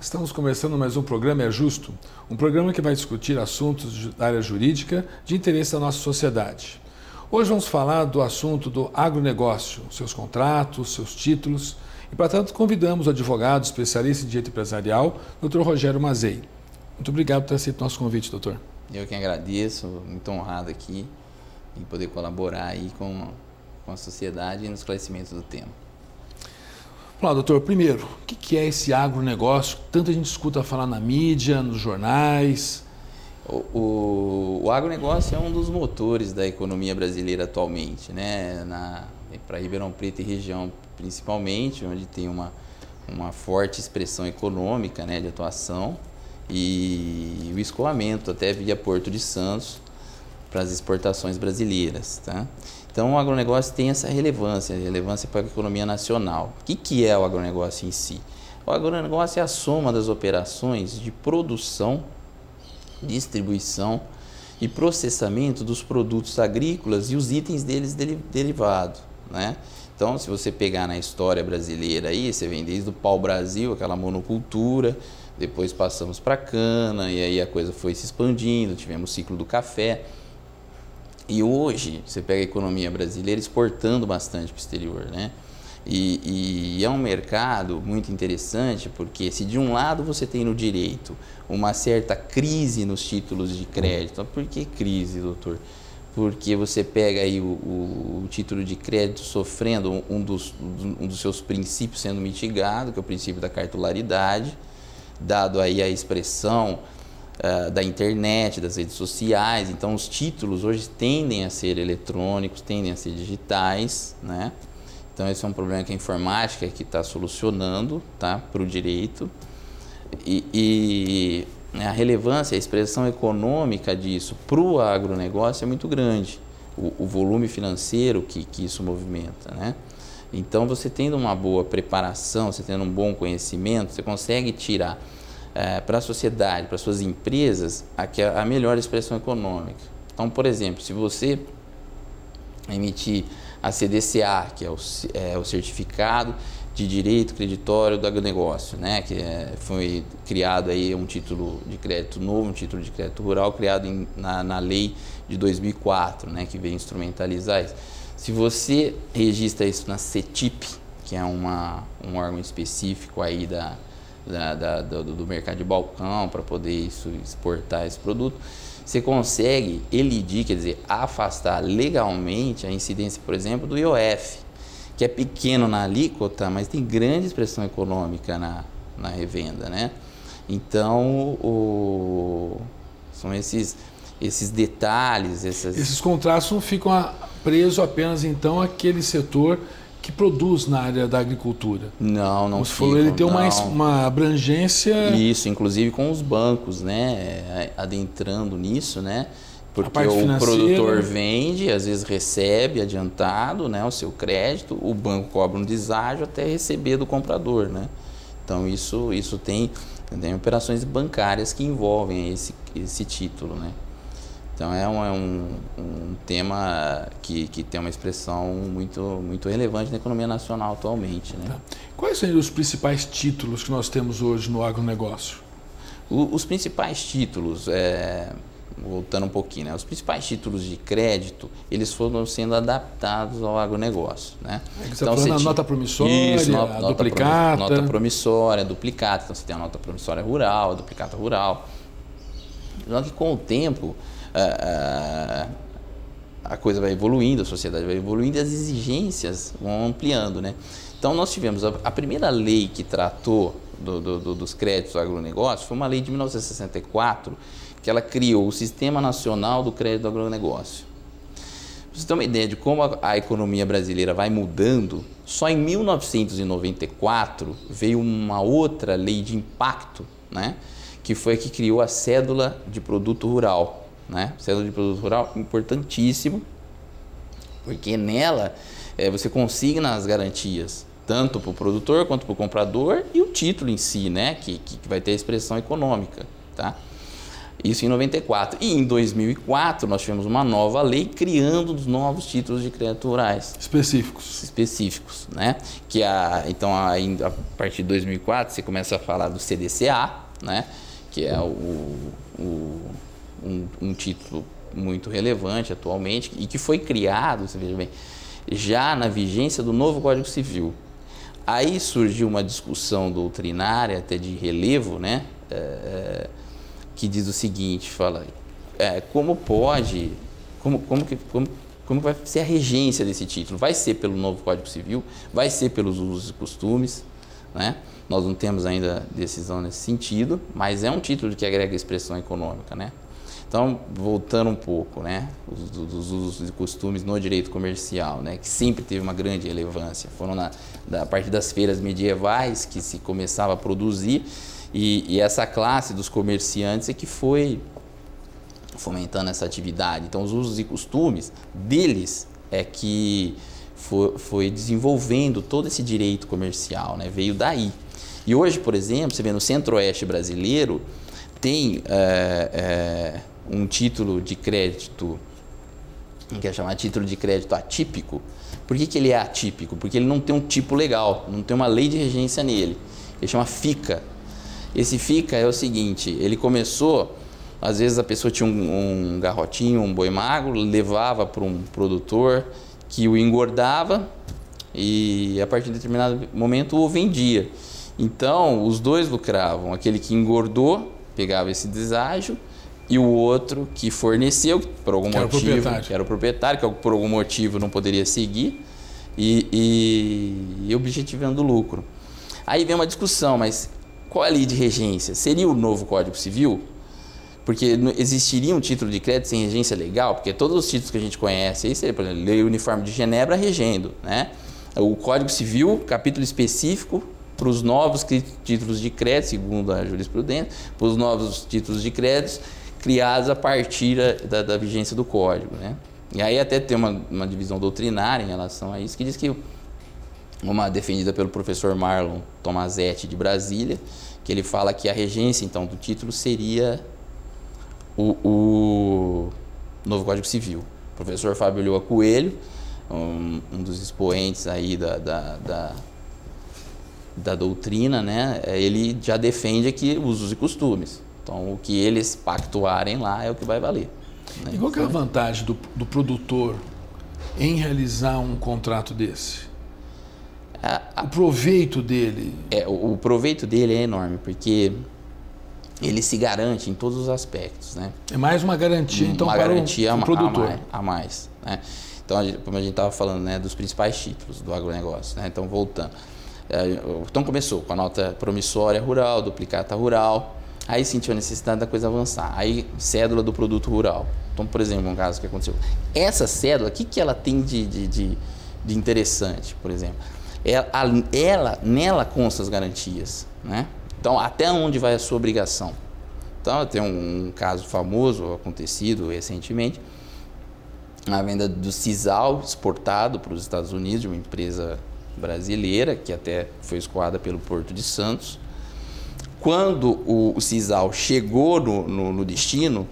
Estamos começando mais um programa É Justo, um programa que vai discutir assuntos da área jurídica de interesse da nossa sociedade. Hoje vamos falar do assunto do agronegócio, seus contratos, seus títulos, e para tanto convidamos o advogado especialista em direito empresarial, Dr. Rogério Mazei. Muito obrigado por ter aceito o nosso convite, doutor. Eu que agradeço, muito honrado aqui em poder colaborar aí com a sociedade e no esclarecimento do tema. Vamos lá, doutor. Primeiro, o que é esse agronegócio? Tanta gente escuta falar na mídia, nos jornais. O agronegócio é um dos motores da economia brasileira atualmente, né? Para Ribeirão Preto e região principalmente, onde tem uma forte expressão econômica, né, de atuação, e o escoamento até via Porto de Santos para as exportações brasileiras, tá? Então o agronegócio tem essa relevância para a economia nacional. O que é o agronegócio em si? O agronegócio é a soma das operações de produção, distribuição e processamento dos produtos agrícolas e os itens deles derivados, né? Então, se você pegar na história brasileira aí, você vem desde o pau-brasil, aquela monocultura, depois passamos para a cana, e aí a coisa foi se expandindo, tivemos o ciclo do café. E hoje, você pega a economia brasileira exportando bastante para o exterior, né? E é um mercado muito interessante, porque se de um lado você tem no direito uma certa crise nos títulos de crédito. Por que crise, doutor? Porque você pega aí o título de crédito sofrendo um dos seus princípios sendo mitigado, que é o princípio da cartularidade, dado aí a expressão da internet, das redes sociais. Então os títulos hoje tendem a ser eletrônicos, tendem a ser digitais, né? Então esse é um problema que a informática que está solucionando, tá, para o direito, e a relevância, a expressão econômica disso para o agronegócio é muito grande, o volume financeiro que isso movimenta, né? Então você tendo uma boa preparação, você tendo um bom conhecimento, você consegue tirar para a sociedade, para suas empresas, a melhor expressão econômica. Então, por exemplo, se você emitir a CDCA, que é o Certificado de Direito Creditório do Agronegócio, né, que foi criado aí um título de crédito novo, um título de crédito rural criado na lei de 2004, né, que veio instrumentalizar isso. Se você registra isso na CETIP, que é um órgão específico aí do mercado de balcão para poder exportar esse produto, você consegue elidir, quer dizer, afastar legalmente a incidência, por exemplo, do IOF, que é pequeno na alíquota, mas tem grande expressão econômica na revenda, né? Então, são esses detalhes. Esses contratos não ficam presos apenas, então, àquele setor que produz na área da agricultura. Não Como ficam. Falou, ele tem uma abrangência... Isso, inclusive com os bancos, né? Adentrando nisso, né? Porque o produtor vende, às vezes recebe adiantado, né, o seu crédito, o banco cobra um deságio até receber do comprador, né? Então isso tem operações bancárias que envolvem esse título, né? Então é um tema que tem uma expressão muito relevante na economia nacional atualmente, né? Tá. Quais são os principais títulos que nós temos hoje no agronegócio? Os principais títulos, voltando um pouquinho, né? Os principais títulos de crédito, eles foram sendo adaptados ao agronegócio, né? Você está falando a nota promissória, a duplicata. Nota promissória, duplicata. Então você tem a nota promissória rural, a duplicata rural. Só que com o tempo a coisa vai evoluindo, a sociedade vai evoluindo e as exigências vão ampliando, né? Então nós tivemos a primeira lei que tratou dos créditos do agronegócio, foi uma lei de 1964, que ela criou o Sistema Nacional do Crédito do Agronegócio. Pra você ter uma ideia de como a economia brasileira vai mudando, só em 1994 veio uma outra lei de impacto, né? Que foi a que criou a Cédula de Produto Rural, né? Cédula de Produto Rural, importantíssimo, porque nela você consigna as garantias, tanto para o produtor quanto para o comprador, e o título em si, né? Que vai ter a expressão econômica, tá? Isso em 94. E em 2004 nós tivemos uma nova lei criando os novos títulos de crédito rurais. Específicos, né? Então, a partir de 2004, você começa a falar do CDCA, né? Que é um título muito relevante atualmente e que foi criado, você veja bem, já na vigência do novo Código Civil. Aí surgiu uma discussão doutrinária, até de relevo, né? Que diz o seguinte, fala, como vai ser a regência desse título? Vai ser pelo novo Código Civil? Vai ser pelos usos e costumes? Né? Nós não temos ainda decisão nesse sentido, mas é um título que agrega expressão econômica, né? Então, voltando um pouco, né, dos usos e costumes no direito comercial, né, que sempre teve uma grande relevância. Foram a partir das feiras medievais que se começava a produzir e essa classe dos comerciantes é que foi fomentando essa atividade. Então, os usos e costumes deles é que foi desenvolvendo todo esse direito comercial, né, veio daí. E hoje, por exemplo, você vê no centro-oeste brasileiro, tem um título de crédito, que é chamado título de crédito atípico. Por que ele é atípico? Porque ele não tem um tipo legal, não tem uma lei de regência nele. Ele chama FICA. Esse FICA é o seguinte, ele começou, às vezes a pessoa tinha um garrotinho, um boi magro, levava para um produtor que o engordava e a partir de determinado momento o vendia. Então, os dois lucravam. Aquele que engordou pegava esse deságio e o outro que forneceu, que por algum motivo, que era o proprietário, que por algum motivo não poderia seguir e objetivando lucro. Aí vem uma discussão, mas qual é a lei de regência? Seria o novo Código Civil? Porque existiria um título de crédito sem regência legal? Porque todos os títulos que a gente conhece, aí seria, por exemplo, Lei Uniforme de Genebra regendo, né? O Código Civil, capítulo específico para os novos títulos de crédito, segundo a jurisprudência, para os novos títulos de crédito criados a partir da vigência do Código, né? E aí até tem uma divisão doutrinária em relação a isso, que diz que uma defendida pelo professor Marlon Tomazetti de Brasília, que ele fala que a regência então do título seria o novo Código Civil. O professor Fábio Ulloa Coelho, um dos expoentes aí da doutrina, né? Ele já defende aqui usos e costumes. Então, o que eles pactuarem lá é o que vai valer. Né? E qual que é a vantagem do produtor em realizar um contrato desse? O proveito dele? O proveito dele é enorme, porque ele se garante em todos os aspectos, né? É mais uma garantia, então, uma para garantia o produtor. A mais, né? Então, como a gente estava falando, né, dos principais títulos do agronegócio, né? Então, voltando. Então, começou com a nota promissória rural, duplicata rural, aí sentiu a necessidade da coisa avançar, aí cédula do produto rural. Então, por exemplo, um caso que aconteceu. Essa cédula, o que ela tem de interessante, por exemplo? Nela consta as garantias, né? Então, até onde vai a sua obrigação? Então, tem um caso famoso, acontecido recentemente, a venda do sisal exportado para os Estados Unidos, de uma empresa brasileira, que até foi escoada pelo Porto de Santos. Quando o sisal chegou no destino,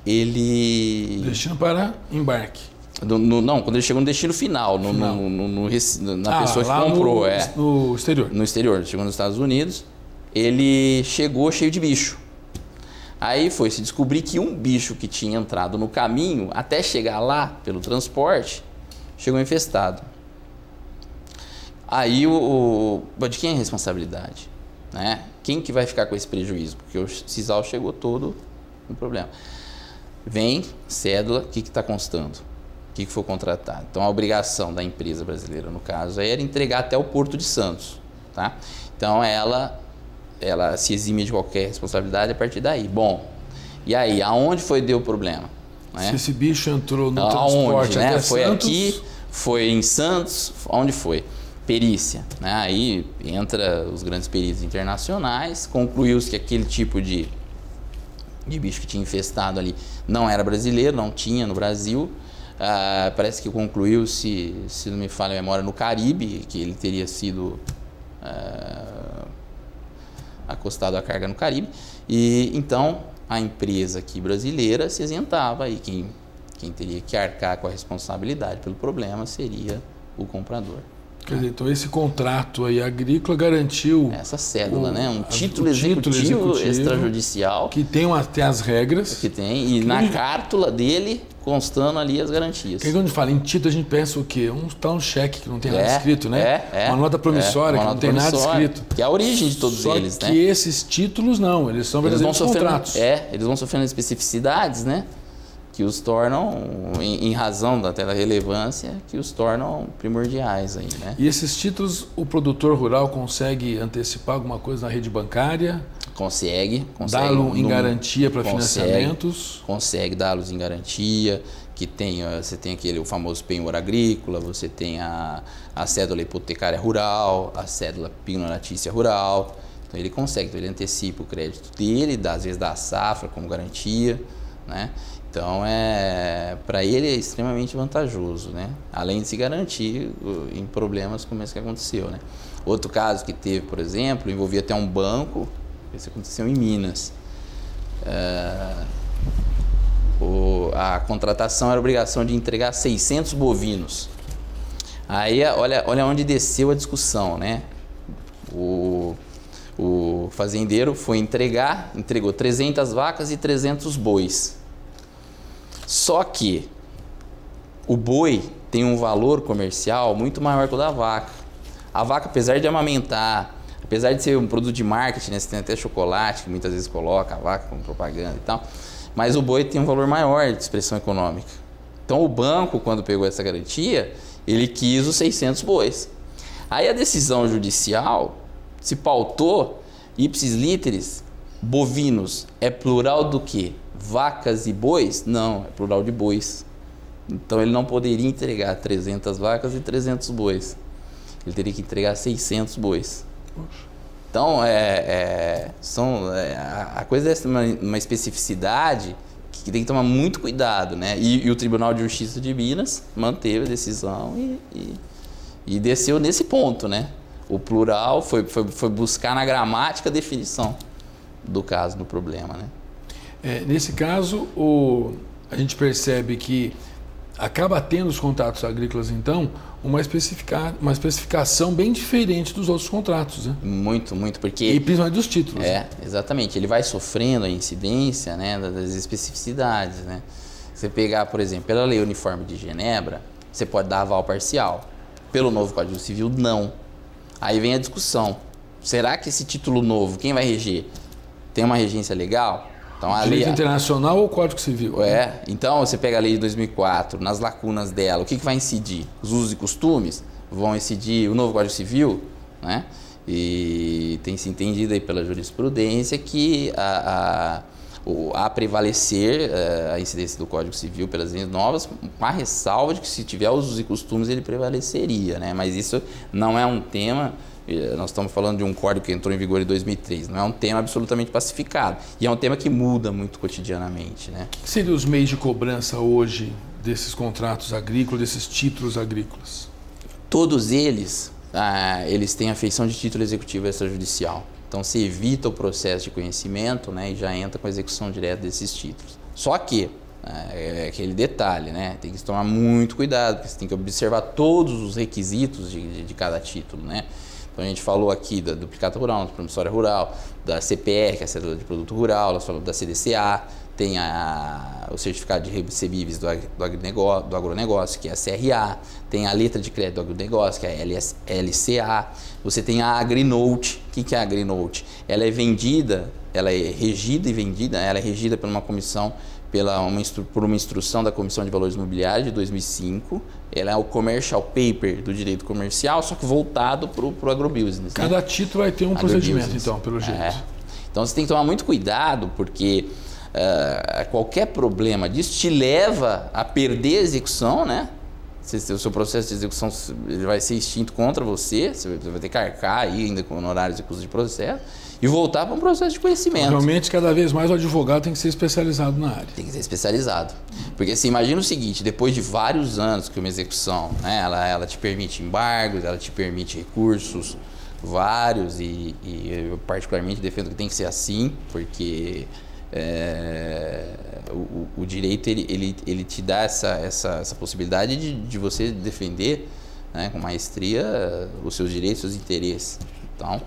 ele... Destino para embarque. Não, quando ele chegou no destino final, na pessoa que comprou. No exterior. No exterior, chegou nos Estados Unidos, ele chegou cheio de bicho. Aí foi se descobrir que um bicho que tinha entrado no caminho, até chegar lá pelo transporte, chegou infestado. Aí de quem é a responsabilidade? Né? Quem que vai ficar com esse prejuízo? Porque o sisal chegou todo no problema. Vem, cédula, o que está constando? O que foi contratado? Então, a obrigação da empresa brasileira, no caso, era entregar até o Porto de Santos. Tá? Então, ela se exime de qualquer responsabilidade a partir daí. Bom, e aí, aonde deu o problema? Né? Se esse bicho entrou no transporte né? até Foi Santos... aqui, foi em Santos, onde foi? Perícia. Né? Aí entra os grandes peritos internacionais, concluiu-se que aquele tipo de bicho que tinha infestado ali não era brasileiro, não tinha no Brasil. Parece que concluiu-se, se não me falha a memória, no Caribe, que ele teria sido acostado à carga no Caribe. E então a empresa aqui brasileira se isentava e quem teria que arcar com a responsabilidade pelo problema seria o comprador. Quer dizer, então esse contrato aí agrícola garantiu... Essa cédula, né? Um título executivo extrajudicial. Que tem as regras. Que tem, e na cártula dele constando ali as garantias. Quando a gente fala em título, a gente pensa o quê? Um cheque que não tem nada escrito, né? Uma nota promissória que não tem nada escrito. Que é a origem de todos eles, né? Só que esses títulos não, eles são verdadeiros contratos. Eles vão sofrendo especificidades, né? Que os tornam, em razão até da relevância, que os tornam primordiais aí, né? E esses títulos, o produtor rural consegue antecipar alguma coisa na rede bancária? Consegue. Dá-lo em garantia para financiamentos? Consegue dá-los em garantia, que você tem o famoso penhor agrícola, você tem a cédula hipotecária rural, a cédula pignoratícia rural. Então ele consegue, ele antecipa o crédito dele, às vezes dá a safra como garantia, né? Então, para ele é extremamente vantajoso, né? Além de se garantir em problemas como esse que aconteceu, né? Outro caso que teve, por exemplo, envolvia até um banco, isso aconteceu em Minas. A contratação era a obrigação de entregar 600 bovinos. Aí, olha onde desceu a discussão, né? O fazendeiro entregou 300 vacas e 300 bois. Só que o boi tem um valor comercial muito maior que o da vaca. A vaca, apesar de amamentar, apesar de ser um produto de marketing, né? Você tem até chocolate que muitas vezes coloca a vaca como propaganda e tal, mas o boi tem um valor maior de expressão econômica. Então o banco, quando pegou essa garantia, ele quis os 600 bois. Aí a decisão judicial se pautou ipsis literis, bovinos é plural do quê? Vacas e bois? Não, é plural de bois. Então ele não poderia entregar 300 vacas e 300 bois. Ele teria que entregar 600 bois. Então, a coisa é uma especificidade que tem que tomar muito cuidado, né? E o Tribunal de Justiça de Minas manteve a decisão e desceu nesse ponto, né? O plural foi buscar na gramática a definição do caso, do problema, né? Nesse caso, a gente percebe que acaba tendo os contratos agrícolas, então, uma especificação bem diferente dos outros contratos, né? Muito, porque... E principalmente dos títulos. Exatamente. Ele vai sofrendo a incidência, né, das especificidades, né? Você pegar, por exemplo, pela Lei Uniforme de Genebra, você pode dar aval parcial. Pelo novo Código Civil, não. Aí vem a discussão. Será que esse título novo, quem vai reger? Tem uma regência legal? Então, Direito internacional ou Código Civil? Então você pega a lei de 2004, nas lacunas dela, o que vai incidir? Os usos e costumes vão incidir o novo Código Civil, né? E tem se entendido aí pela jurisprudência que a prevalecer a incidência do Código Civil pelas leis novas, com a ressalva de que se tiver usos e costumes ele prevaleceria, né? Mas isso não é um tema... Nós estamos falando de um código que entrou em vigor em 2003. Não é um tema absolutamente pacificado. E é um tema que muda muito cotidianamente, né? O que seriam os meios de cobrança hoje desses contratos agrícolas, desses títulos agrícolas? Todos eles têm a feição de título executivo extrajudicial. Então, se evita o processo de conhecimento, né, e já entra com a execução direta desses títulos. Só que, é aquele detalhe, né? Tem que tomar muito cuidado, porque você tem que observar todos os requisitos de cada título, né? Então, a gente falou aqui da duplicata rural, da promissória rural, da CPR, que é a cédula de produto rural, nós falamos da CDCA, tem o certificado de recebíveis do agronegócio, que é a CRA, tem a letra de crédito do agronegócio, que é a LCA, você tem a Agrinote. O que é a Agrinote? Ela é vendida, ela é regida e vendida, ela é regida por uma comissão, por uma instrução da Comissão de Valores Imobiliários de 2005. Ela é o commercial paper do direito comercial, só que voltado para o agrobusiness. Cada título vai ter um procedimento, então, pelo jeito. Então você tem que tomar muito cuidado, porque qualquer problema disso te leva a perder a execução, né? O seu processo de execução vai ser extinto contra você vai ter que arcar aí ainda com honorários e custos de processo e voltar para um processo de conhecimento. Realmente, cada vez mais o advogado tem que ser especializado na área. Tem que ser especializado. Porque você imagina o seguinte, depois de vários anos que uma execução, né, ela te permite embargos, ela te permite recursos vários e eu particularmente defendo que tem que ser assim, porque O direito ele te dá essa possibilidade de você defender, né, com maestria os seus direitos, os seus interesses. Então,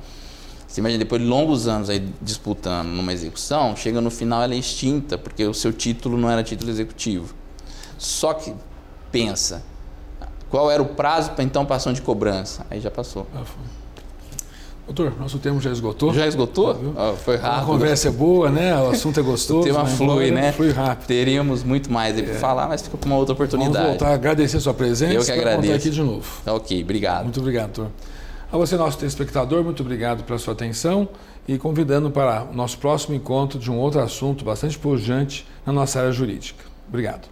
você imagina, depois de longos anos aí disputando numa execução, chega no final ela é extinta, porque o seu título não era título executivo. Só que pensa, qual era o prazo para então passar de cobrança? Aí já passou. Doutor, nosso tempo já esgotou. Já esgotou? Foi rápido. A conversa é boa, né? O assunto é gostoso. O tema flui, né? Flui rápido. Teríamos muito mais aí para falar, mas fica para uma outra oportunidade. Vamos voltar a agradecer a sua presença. Eu que agradeço. Voltar aqui de novo. Ok, obrigado. Muito obrigado, doutor. A você, nosso telespectador, muito obrigado pela sua atenção e convidando para o nosso próximo encontro de um outro assunto bastante pujante na nossa área jurídica. Obrigado.